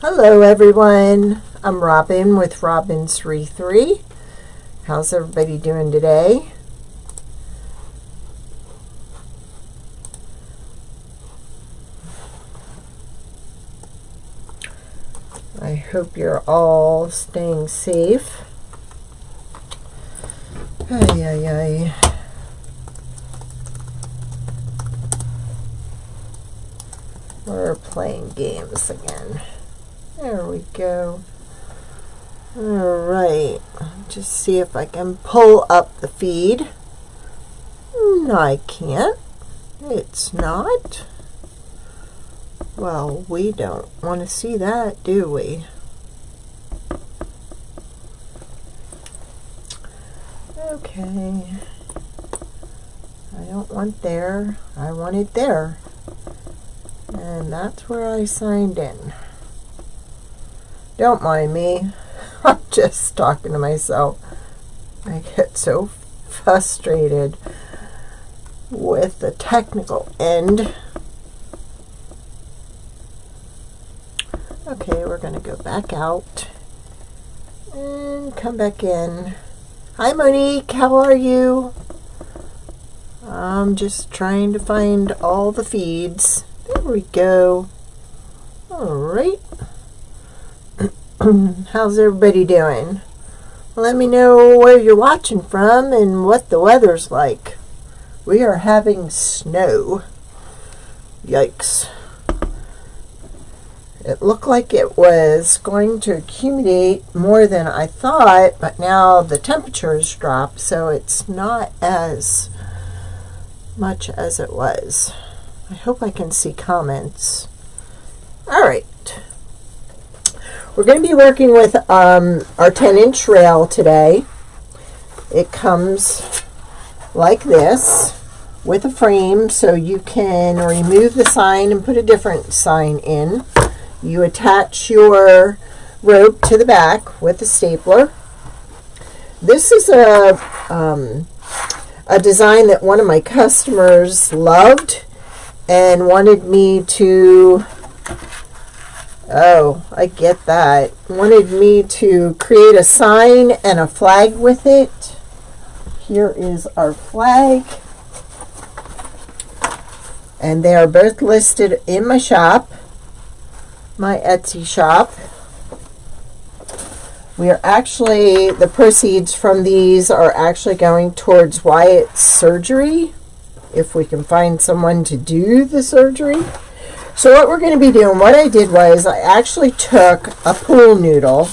Hello everyone, I'm Robin with robinswreathery. How's everybody doing today? I hope you're all staying safe. Ay, ay, ay. We're playing games again. There we go. Alright, just see if I can pull up the feed. No, I can't. It's not. Well, we don't want to see that, do we? Okay. I don't want there. I want it there. And that's where I signed in. Don't mind me. I'm just talking to myself. I get so frustrated with the technical end. Okay, we're going to go back out and come back in. Hi Monique, how are you? I'm just trying to find all the feeds. There we go. All right. How's everybody doing? Let me know where you're watching from and what the weather's like. We are having snow. Yikes. It looked like it was going to accumulate more than I thought, but now the temperature has dropped, so it's not as much as it was. I hope I can see comments. All right. We're going to be working with our 10-inch rail today. It comes like this with a frame, so you can remove the sign and put a different sign in. You attach your rope to the back with a stapler. This is a design that one of my customers loved and wanted me to, oh, I get that, wanted me to create a sign and a flag with it. Here is our flag. And they are both listed in my shop, my Etsy shop. We are actually, the proceeds from these are actually going towards Wyatt's surgery, if we can find someone to do the surgery. So what we're going to be doing, what I did was I actually took a pool noodle,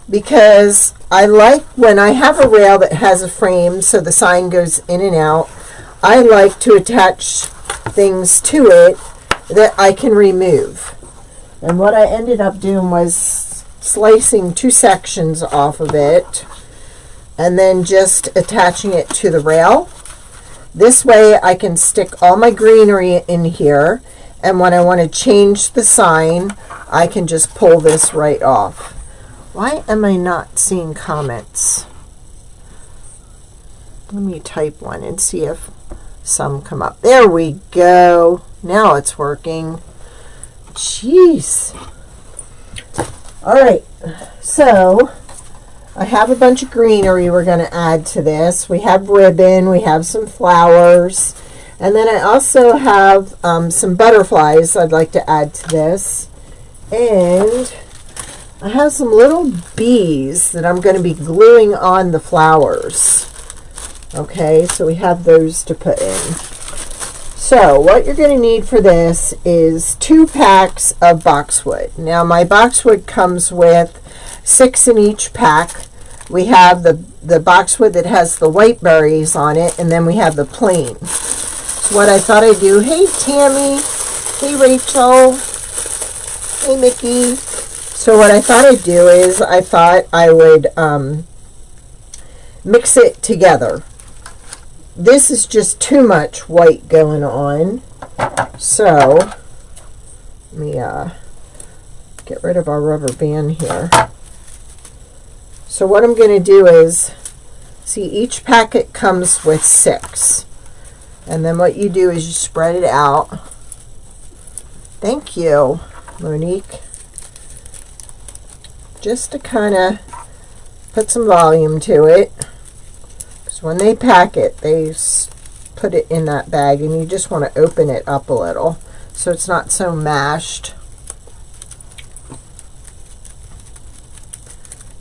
because I like when I have a rail that has a frame so the sign goes in and out, I like to attach things to it that I can remove. And what I ended up doing was slicing 2 sections off of it and then just attaching it to the rail. This way I can stick all my greenery in here, and when I want to change the sign, I can just pull this right off. Why am I not seeing comments? Let me type one and see if some come up. There we go. Now it's working. Jeez. All right. So I have a bunch of greenery we're going to add to this. We have ribbon. We have some flowers. And then I also have some butterflies I'd like to add to this. And I have some little bees that I'm going to be gluing on the flowers. Okay, so we have those to put in. So what you're going to need for this is 2 packs of boxwood. Now my boxwood comes with 6 in each pack. We have the boxwood that has the white berries on it, and then we have the plain. So what I thought I'd do, hey Tammy, hey Rachel, hey Mickey. So what I thought I'd do is I thought I would mix it together. This is just too much white going on. So let me get rid of our rubber band here. So what I'm going to do is, see, each packet comes with 6. And then what you do is you spread it out. Thank you, Monique. just to kind of put some volume to it. Because when they pack it, they put it in that bag, and you just want to open it up a little so it's not so mashed.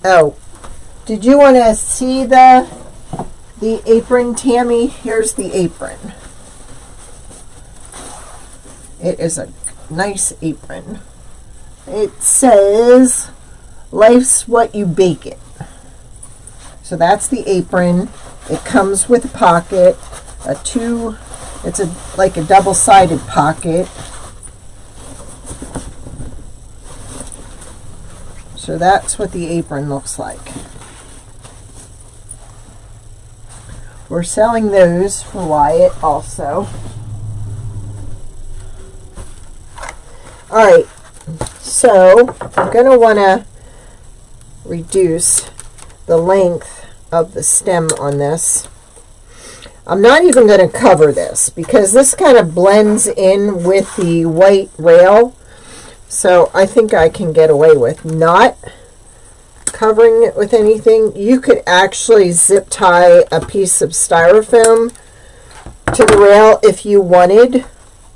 Oh, did you want to see the apron, Tammy? Here's the apron. It is a nice apron. It says, "Life's what you bake it." So that's the apron. It comes with a pocket, it's like a double-sided pocket. So that's what the apron looks like. We're selling those for Wyatt also. Alright, so I'm going to want to reduce the length of the stem on this. I'm not even going to cover this because this kind of blends in with the white rail. So I think I can get away with not covering it with anything. You could actually zip tie a piece of styrofoam to the rail if you wanted.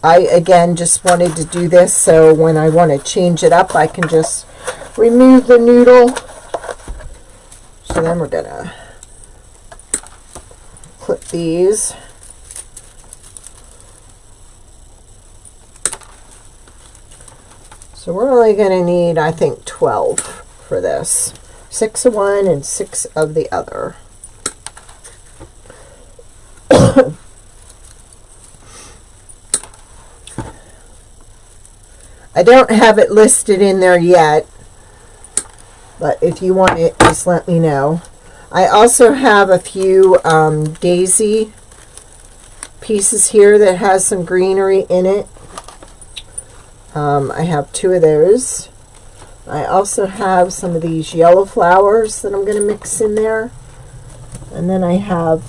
I, again, just wanted to do this so when I want to change it up, I can just remove the noodle. So then we're going to clip these. So we're only going to need, I think, 12 for this. 6 of one and 6 of the other. I don't have it listed in there yet, but if you want it, just let me know. I also have a few daisy pieces here that has some greenery in it. I have 2 of those. I also have some of these yellow flowers that I'm going to mix in there. And then I have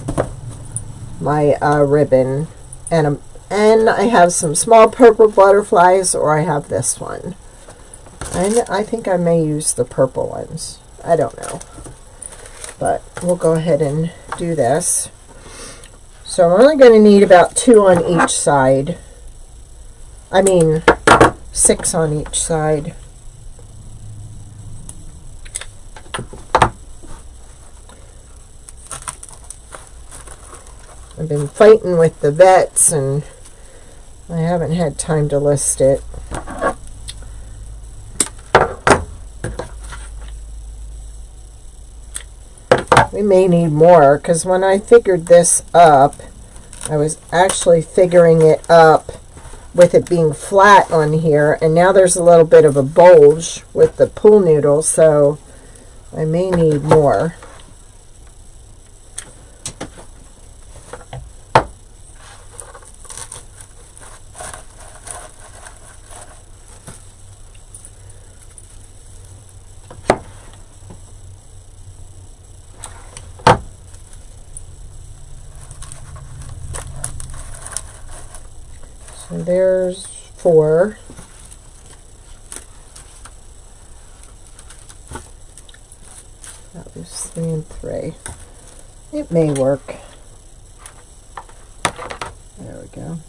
my ribbon, and I have some small purple butterflies, or I have this one. And I think I may use the purple ones. I don't know. But we'll go ahead and do this. So I'm only going to need about 2 on each side. I mean, 6 on each side. I've been fighting with the vets and I haven't had time to list it. We may need more because when I figured this up, I was actually figuring it up with it being flat on here, and now there's a little bit of a bulge with the pool noodle, so I may need more. So there's 4. That was 3 and 3. It may work. There we go.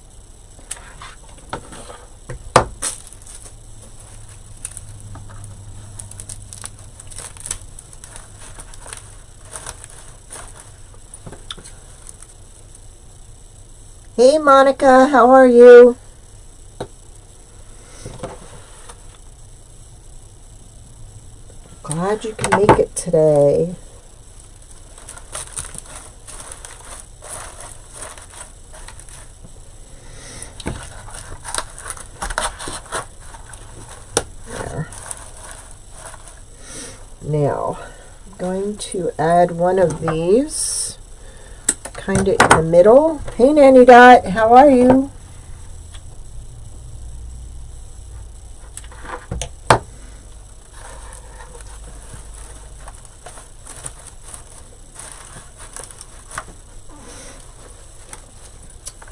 Hey Monica, how are you? Glad you can make it today. There. Now, I'm going to add one of these. Kind of in the middle. Hey Nanny Dot, how are you?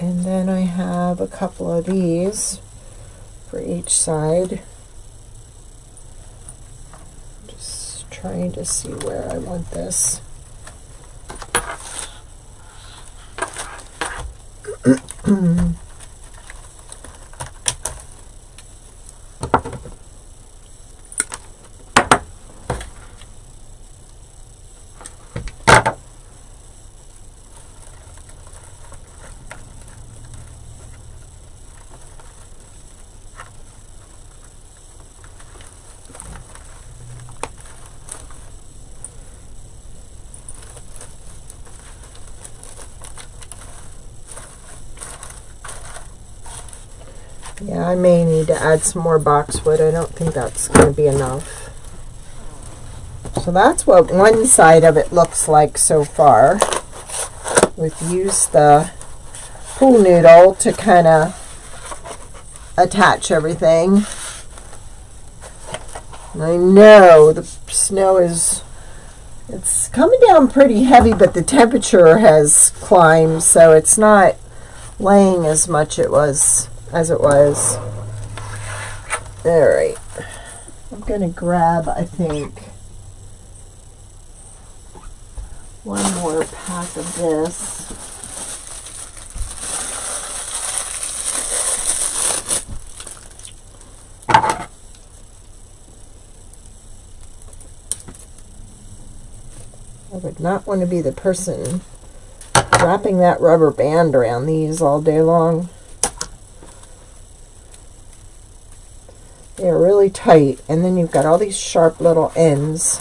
And then I have a couple of these for each side. Just trying to see where I want this. Yeah, I may need to add some more boxwood. I don't think that's going to be enough. So that's what one side of it looks like so far. We've used the pool noodle to kind of attach everything. And I know the snow it's coming down pretty heavy, but the temperature has climbed, so it's not laying as much as it was. Alright. I'm going to grab, I think, one more pack of this. I would not want to be the person wrapping that rubber band around these all day long. They're really tight, and then you've got all these sharp little ends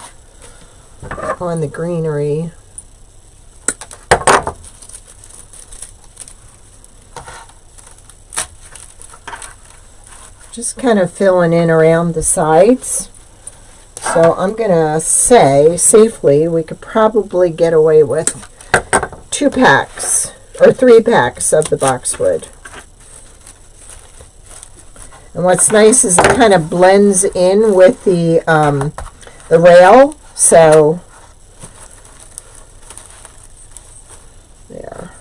on the greenery. Just kind of filling in around the sides. So I'm going to say safely we could probably get away with 2 packs or 3 packs of the boxwood. And what's nice is it kind of blends in with the rail. So there.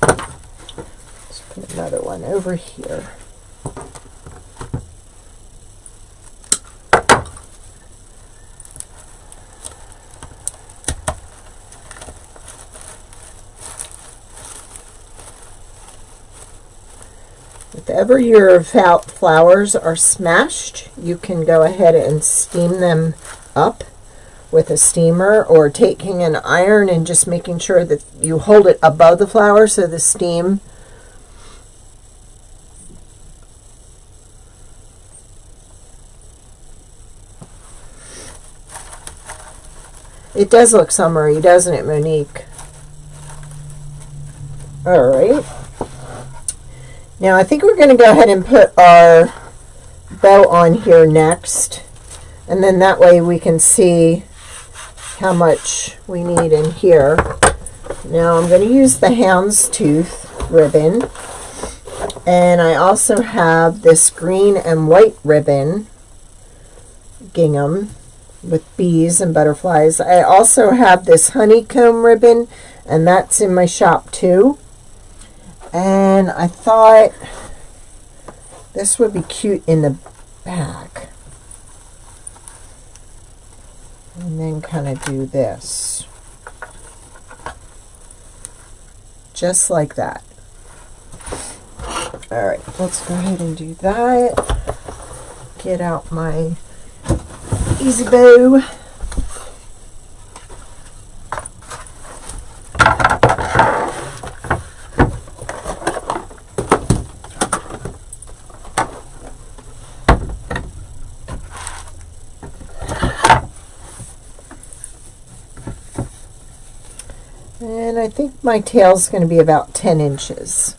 Let's put another one over here. If ever your flowers are smashed, you can go ahead and steam them up with a steamer, or taking an iron and just making sure that you hold it above the flower so the steam it does look summery, doesn't it, Monique? All right. Now I think we're going to go ahead and put our bow on here next, and then that way we can see how much we need in here. Now I'm going to use the houndstooth ribbon, and I also have this green and white ribbon gingham with bees and butterflies. I also have this honeycomb ribbon, and that's in my shop too. And I thought this would be cute in the back. And then kind of do this. Just like that. Alright, let's go ahead and do that. Get out my easy bow. And I think my tail's going to be about 10 inches.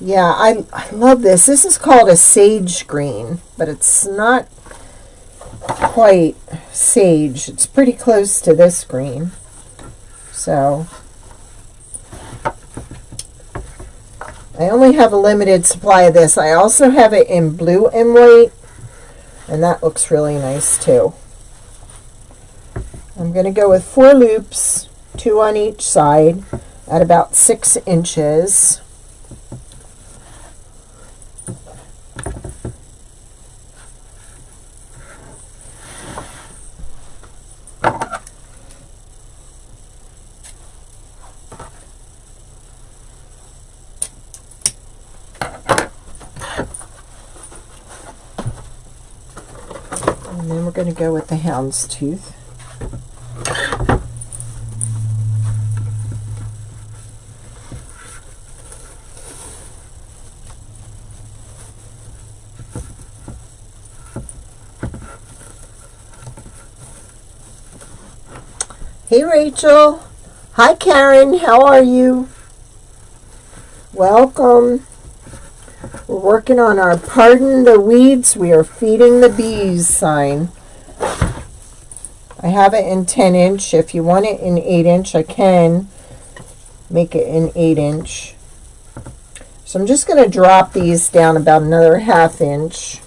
Yeah, I love this. This is called a sage green, but it's not quite sage. It's pretty close to this green. So I only have a limited supply of this. I also have it in blue and white, and that looks really nice too. I'm going to go with 4 loops, 2 on each side, at about 6 inches. And then we're going to go with the houndstooth. Hey Rachel. Hi Karen, how are you? Welcome. We're working on our Pardon the Weeds, We Are Feeding the Bees sign. I have it in 10 inch. If you want it in 8 inch, I can make it in 8 inch. So I'm just going to drop these down about another 1/2 inch.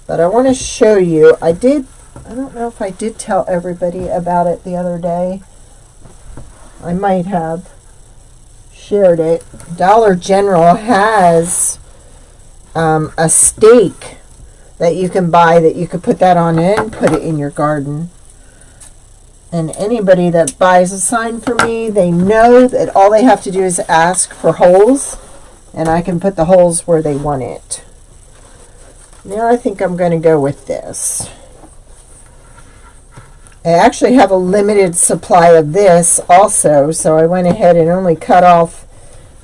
But I want to show you, I don't know if I did tell everybody about it the other day. I might have shared it. Dollar General has a stake that you can buy that you could put that on it and put it in your garden. And anybody that buys a sign for me, they know that all they have to do is ask for holes, and I can put the holes where they want it. Now I think I'm going to go with this. I actually have a limited supply of this also, so I went ahead and only cut off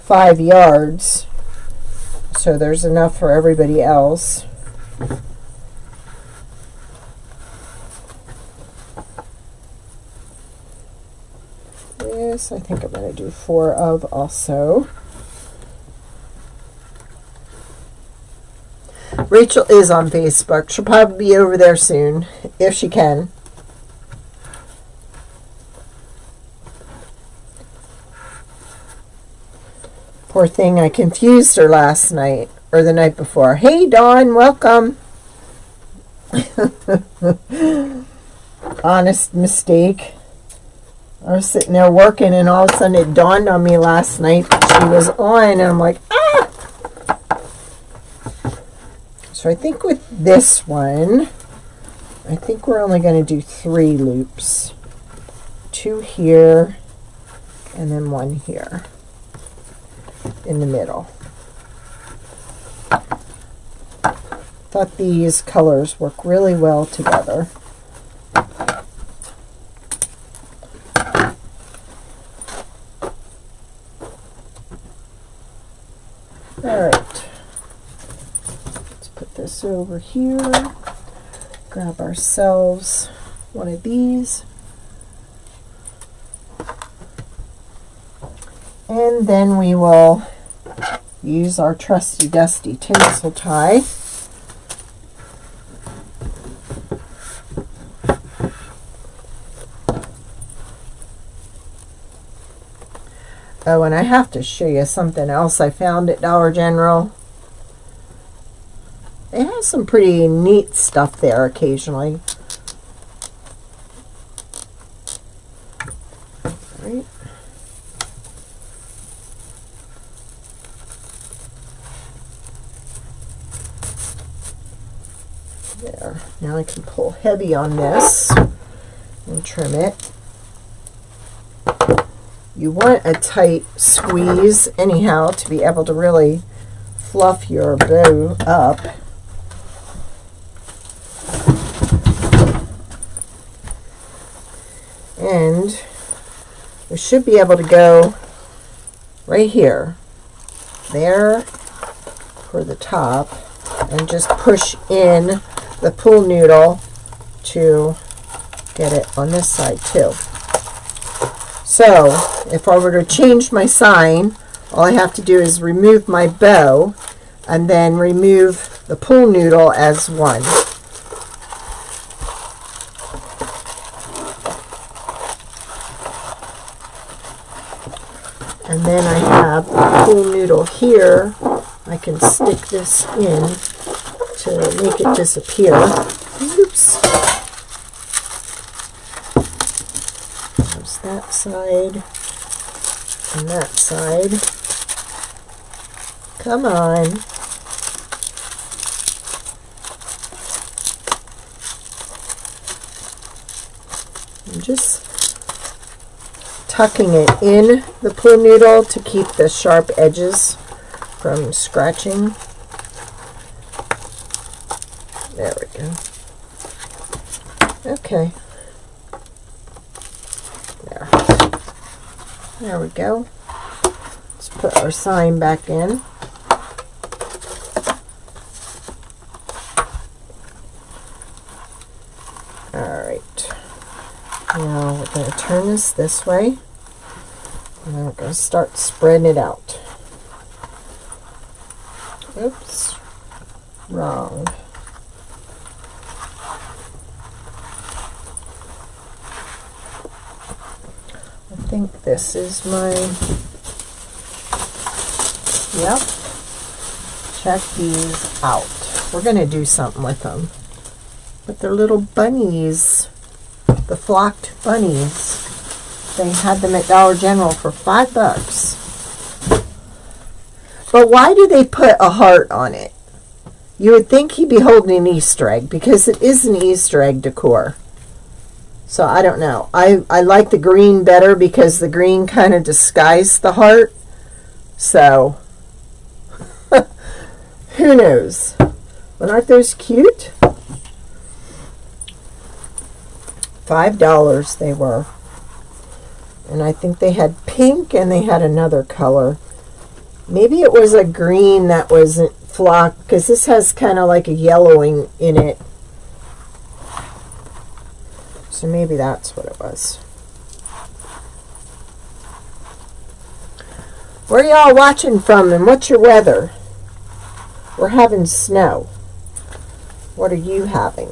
5 yards. So there's enough for everybody else. This I think I'm going to do 4 of also. Rachel is on Facebook. She'll probably be over there soon, if she can. Poor thing, I confused her last night, or the night before. Hey, Dawn, welcome. Honest mistake. I was sitting there working, and all of a sudden it dawned on me last night that she was on, and I'm like, ah! So I think with this one, I think we're only going to do 3 loops. 2 here, and then 1 here in the middle. Thought these colors work really well together. Alright, let's put this over here, grab ourselves one of these, and then we will use our trusty dusty tinsel tie. Oh, and I have to show you something else I found at Dollar General. They have some pretty neat stuff there occasionally. Right. There. Now I can pull heavy on this and trim it. You want a tight squeeze anyhow to be able to really fluff your bow up. And we should be able to go right here, there for the top, and just push in the pool noodle to get it on this side too. So if I were to change my sign, all I have to do is remove my bow and then remove the pool noodle as one. And then I have the pool noodle here. I can stick this in to make it disappear. Oops. There's that side and that side. Come on. I'm just tucking it in the pool noodle to keep the sharp edges from scratching. go. Okay. There we go. Let's put our sign back in. Alright. Now we're going to turn this way. And then we're going to start spreading it out. Oops. Wrong. I think this is my, yep, check these out. We're going to do something with them. But they're little bunnies, the flocked bunnies. They had them at Dollar General for $5. But why do they put a heart on it? You would think he'd be holding an Easter egg, because it is an Easter egg decor. So I don't know. I like the green better because the green kind of disguised the heart. So, who knows? But aren't those cute? $5 they were. And I think they had pink and they had another color. Maybe it was a green that wasn't flocked, because this has kind of like a yellowing in it. So maybe that's what it was. Where y'all watching from and what's your weather? We're having snow. What are you having?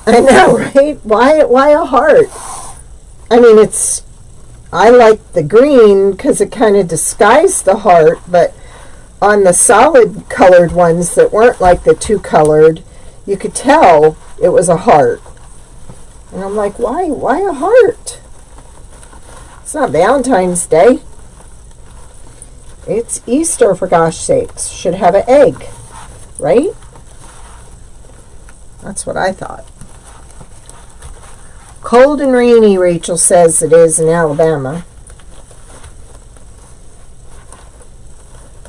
I know, right? Why a heart? I mean, I like the green because it kind of disguised the heart, but on the solid colored ones that weren't like the two colored, you could tell it was a heart. And I'm like, why a heart? It's not Valentine's Day. It's Easter, for gosh sakes. Should have an egg, right? That's what I thought. Cold and rainy, Rachel says it is in Alabama.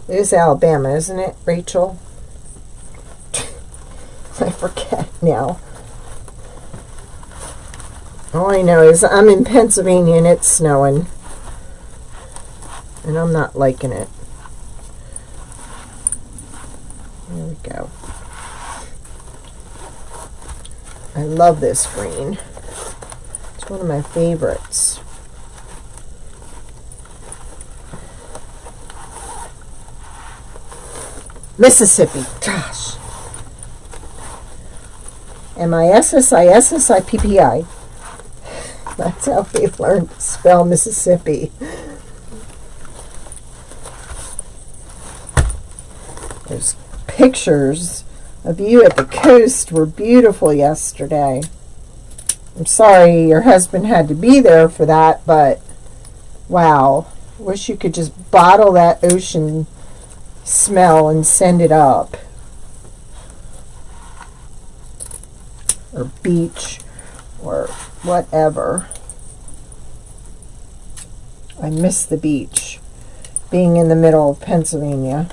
It is Alabama, isn't it, Rachel? I forget now. All I know is I'm in Pennsylvania and it's snowing. And I'm not liking it. There we go. I love this green. It's one of my favorites. Mississippi. Gosh. M-I-S-S-I-S-S-I-P-P-I. That's how we learned to spell Mississippi. Those pictures of you at the coast were beautiful yesterday. I'm sorry your husband had to be there for that, but wow. Wish you could just bottle that ocean smell and send it up. Or beach or whatever. I miss the beach, being in the middle of Pennsylvania.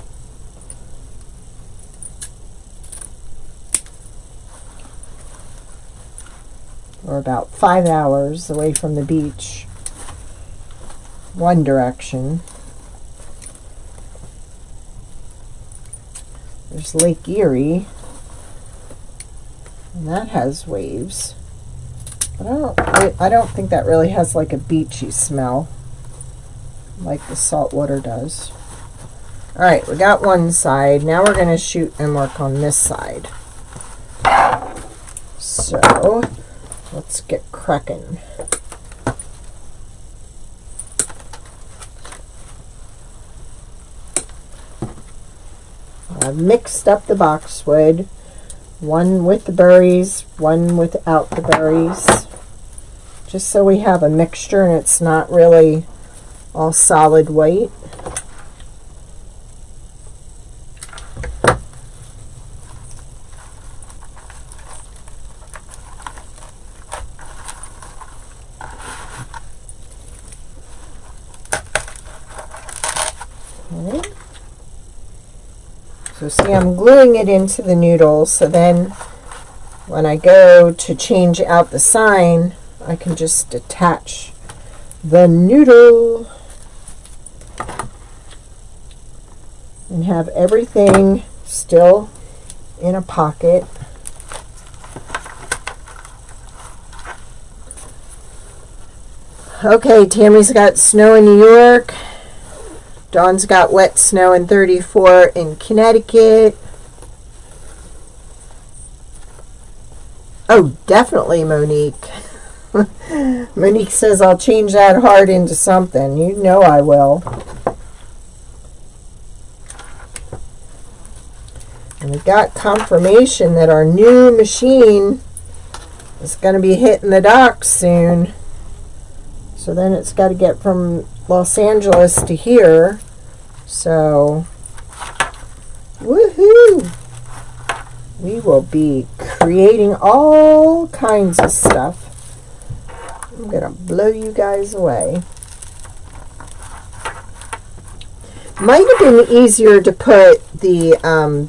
We're about 5 hours away from the beach, one direction. There's Lake Erie, and that has waves. But I don't think that really has like a beachy smell like the salt water does. Alright, we got one side. Now we're going to shoot and work on this side. So, let's get cracking. I've mixed up the boxwood. One with the berries, one without the berries. Just so we have a mixture and it's not really all solid white. Okay. So see, I'm gluing it into the noodle, so then when I go to change out the sign, I can just attach the noodle and have everything still in a pocket. Okay, Tammy's got snow in New York. Dawn's got wet snow in 34 in Connecticut. Oh, definitely, Monique. Monique says I'll change that heart into something. You know I will. And we got confirmation that our new machine is going to be hitting the docks soon. So then it's got to get from Los Angeles to here. So, woohoo! We will be creating all kinds of stuff. I'm going to blow you guys away. Might have been easier to put the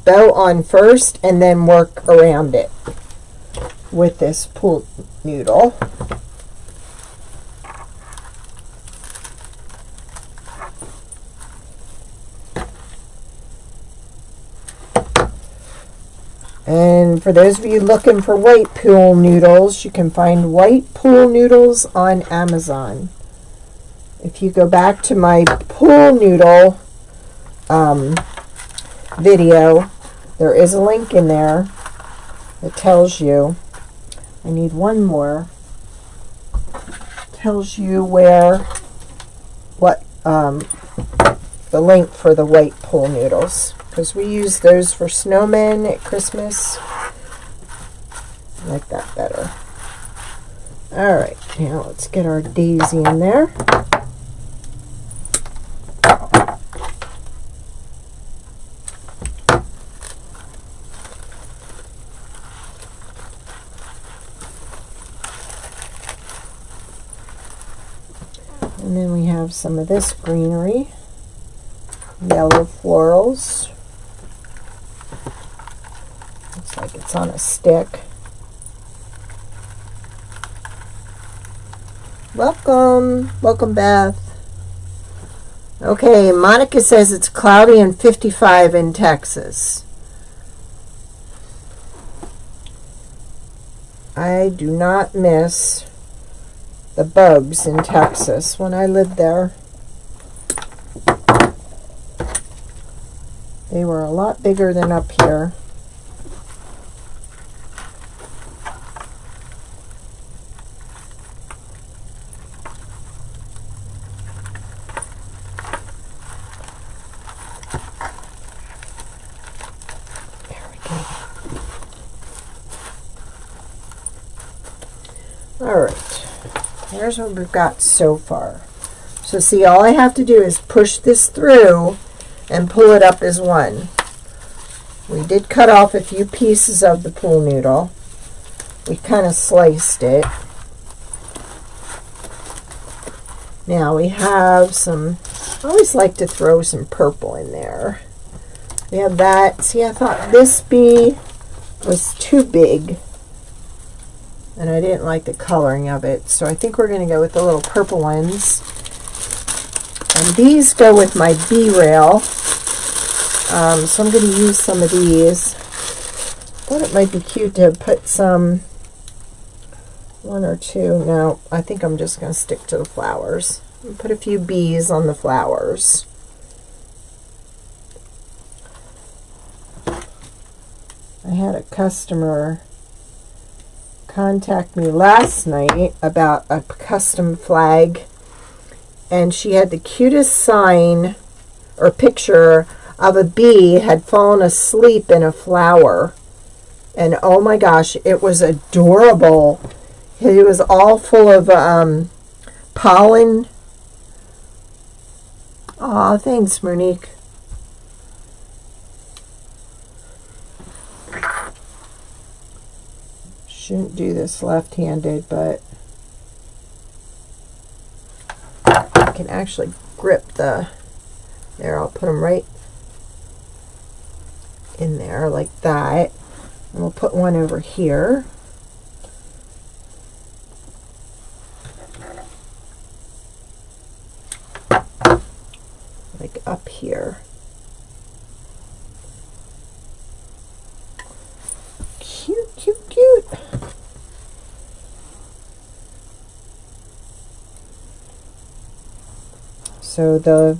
bow on first and then work around it with this pool noodle. And for those of you looking for white pool noodles, you can find white pool noodles on Amazon. If you go back to my pool noodle video, there is a link in there that tells you, I need one more, tells you the link for the white pool noodles, because we use those for snowmen at Christmas. I like that better. Alright, now let's get our daisy in there. And then we have some of this greenery, yellow florals. Looks like it's on a stick. Welcome. Welcome, Beth. Okay, Monica says it's cloudy and 55 in Texas. I do not miss the bugs in Texas when I lived there. They were a lot bigger than up here. There we go. All right. Here's what we've got so far. So see, all I have to do is push this through and pull it up as one. We did cut off a few pieces of the pool noodle. We kind of sliced it. Now we have some, I always like to throw some purple in there. We have that. See, I thought this bee was too big, and I didn't like the coloring of it, so I think we're going to go with the little purple ones. And these go with my bee rail, so I'm going to use some of these. Thought it might be cute to put some, one or two. No, I think I'm just going to stick to the flowers. Put a few bees on the flowers. I had a customer contact me last night about a custom flag, and she had the cutest sign or picture of a bee had fallen asleep in a flower, and oh my gosh, it was adorable. It was all full of pollen. Aw, thanks, Monique. Shouldn't do this left-handed, but I can actually grip the There, I'll put them right in there like that. And we'll put one over here. Like up here. Cute, cute, cute. So the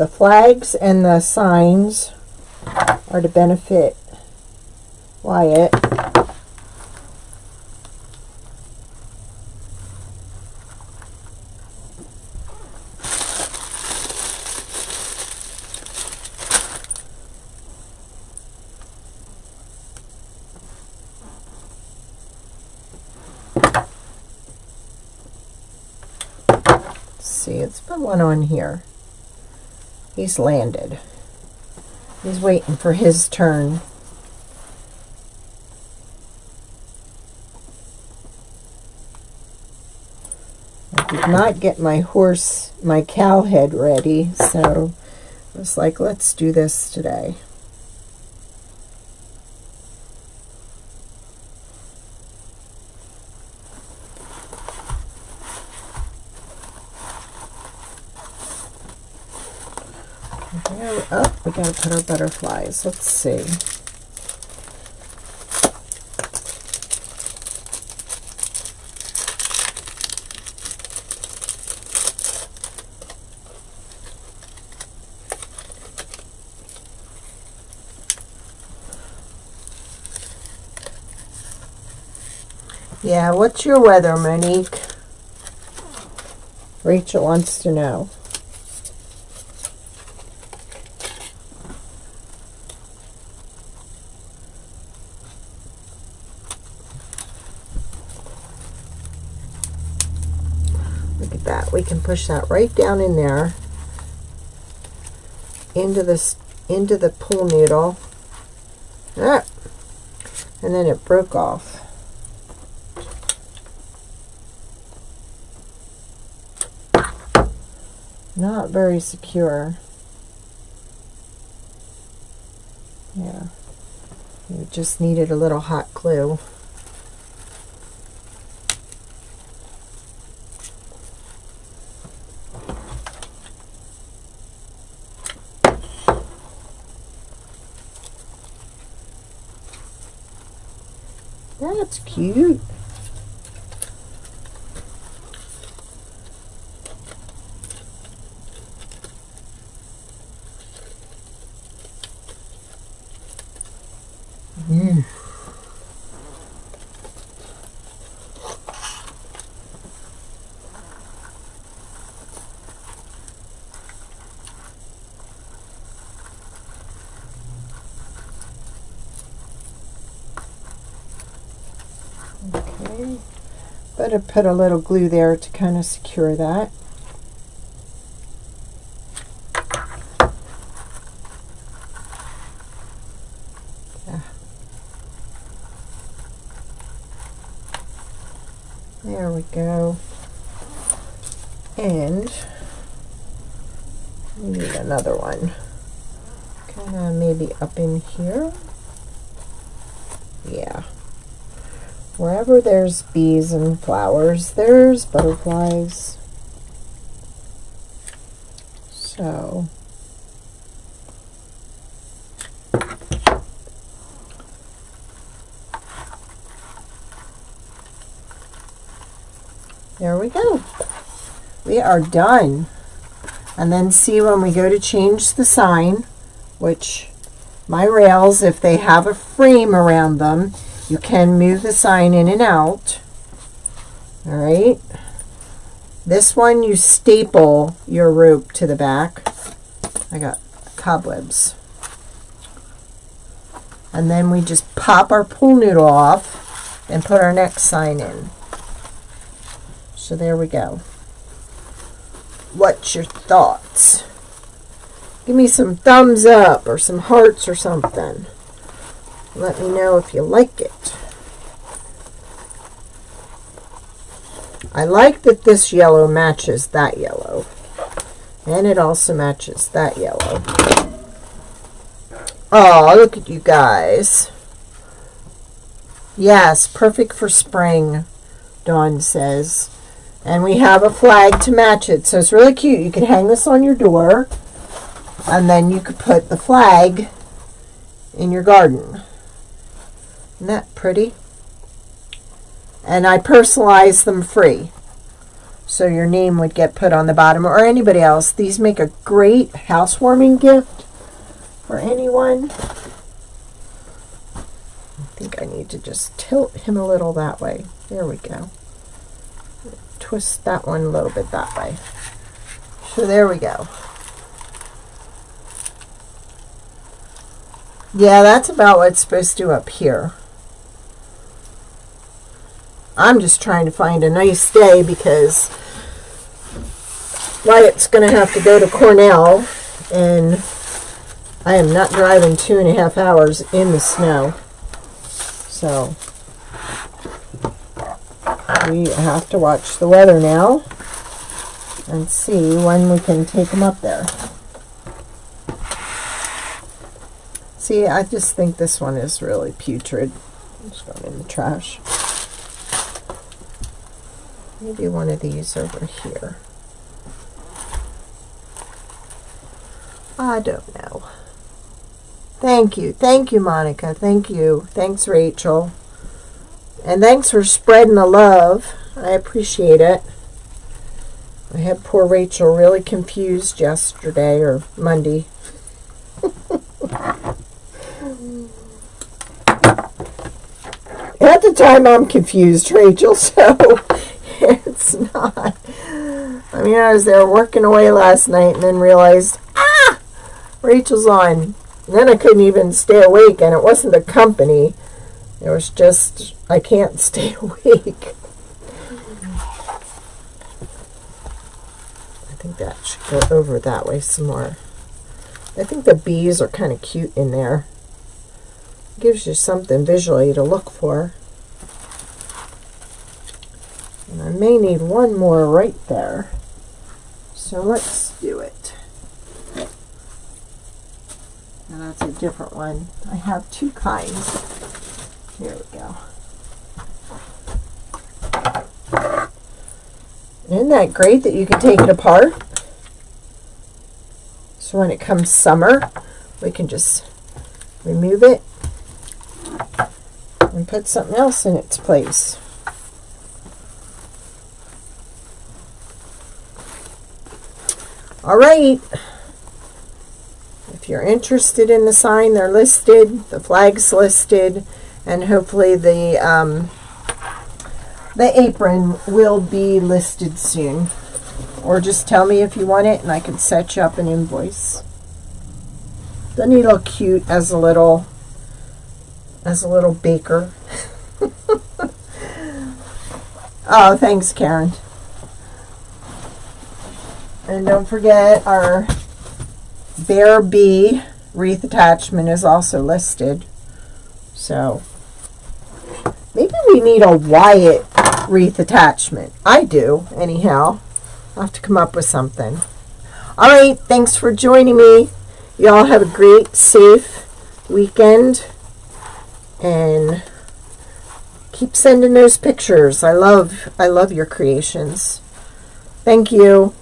flags and the signs are to benefit Wyatt. See, it's put one on here. He's landed. He's waiting for his turn. I did not get my cow head ready, so I was like, let's do this today. Oh, we gotta put our butterflies. Let's see. Yeah, what's your weather, Monique? Rachel wants to know. Look at that. We can push that right down in there into the pool noodle. Ah, and then it broke off. Not very secure. Yeah. You just needed a little hot glue. That's cute. Okay, better put a little glue there to kind of secure that. Yeah. There we go. And we need another one. Kind of maybe up in here. Yeah. Wherever there's bees and flowers, there's butterflies. So, there we go. We are done. And then see, when we go to change the sign, which my rails, if they have a frame around them, you can move the sign in and out. All right. This one, you staple your rope to the back. I got cobwebs. And then we just pop our pool noodle off and put our next sign in. So there we go. What's your thoughts? Give me some thumbs up or some hearts or something. Let me know if you like it. I like that this yellow matches that yellow. And it also matches that yellow. Oh, look at you guys. Yes, perfect for spring, Dawn says. And we have a flag to match it. So it's really cute. You could hang this on your door. And then you could put the flag in your garden. Isn't that pretty? And I personalize them free. So your name would get put on the bottom, or anybody else. These make a great housewarming gift for anyone. I think I need to just tilt him a little that way. There we go. Twist that one a little bit that way. So there we go. Yeah, that's about what it's supposed to do up here. I'm just trying to find a nice day because Wyatt's going to have to go to Cornell, and I am not driving 2.5 hours in the snow. So we have to watch the weather now and see when we can take him up there. See, I just think this one is really putrid. I'm just going in the trash. Maybe one of these over here. I don't know. Thank you, Monica. Thank you. Thanks, Rachel. And thanks for spreading the love. I appreciate it. I had poor Rachel really confused yesterday or Monday. At the time, I'm confused, Rachel, so it's not. I mean, I was there working away last night and then realized, Rachel's on. And then I couldn't even stay awake, and it wasn't the company. It was just, I can't stay awake. I think that should go over that way some more. I think the bees are kind of cute in there. Gives you something visually to look for. And I may need one more right there. So let's do it. And that's a different one. I have two kinds. Here we go. Isn't that great that you can take it apart? So when it comes summer, we can just remove it and put something else in its place. All right. If you're interested in the sign, they're listed. The flag's listed, and hopefully the apron will be listed soon. Or just tell me if you want it, and I can set you up an invoice. Doesn't he look cute as a little baker? Oh, thanks, Karen. And don't forget, our Bear Bee wreath attachment is also listed. So maybe we need a Wyatt wreath attachment. I do, anyhow. I'll have to come up with something. All right, thanks for joining me. Y'all have a great, safe weekend. And keep sending those pictures. I love your creations. Thank you.